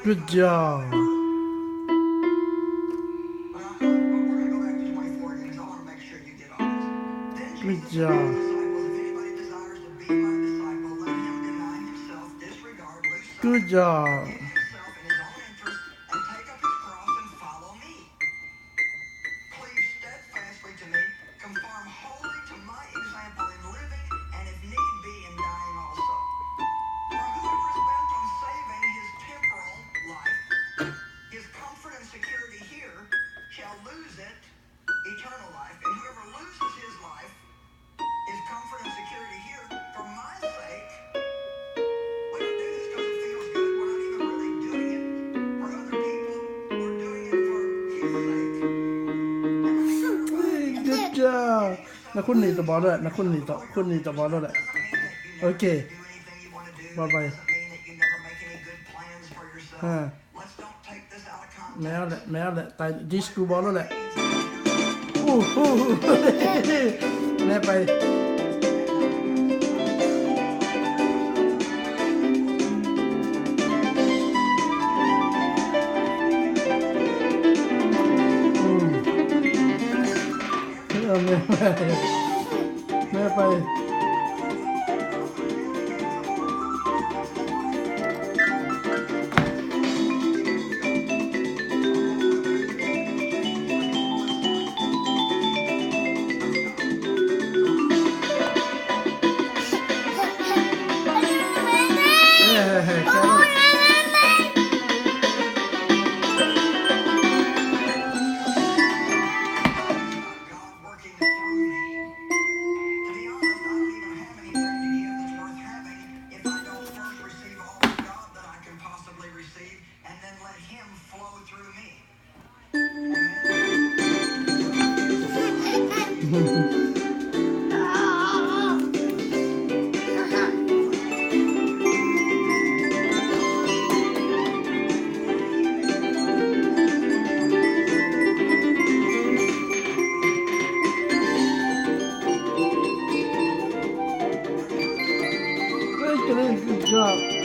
Good job. We're gonna go back to 24 again because I want to make sure you get all this. Then Good Jesus said to job. his disciples, if anybody desires to be my disciple, let him deny himself, disregard, lose self, Good job. forget himself in his own interest, and take up his cross and follow me. Cleave steadfastly to me, conform wholly to my example in living, and if need be, in dying also. For whoever is bent on saving his temporal life, his comfort and security here, shall lose it, eternal life. And whoever loses his life, his comfort and security here, for my sake, we don't do this because it feels good. We're not even really doing it for other people. We're doing it for his sake. Hey, good job. นะคุณหนีตัวบอลด้วยนะคุณหนีตัวบอลด้วยแหละ โอเค Bye Bye-bye. bye. Ah. Let's don't take this out of context. แมวแหละตายดิสกูบอลแล้วแหละอู้หู แม่ไปแม่ไปGod working through me. To be honest, I don't even have anything to give that's worth having if I don't first receive all of God that I can possibly receive, and then let Him flow through me. Good job.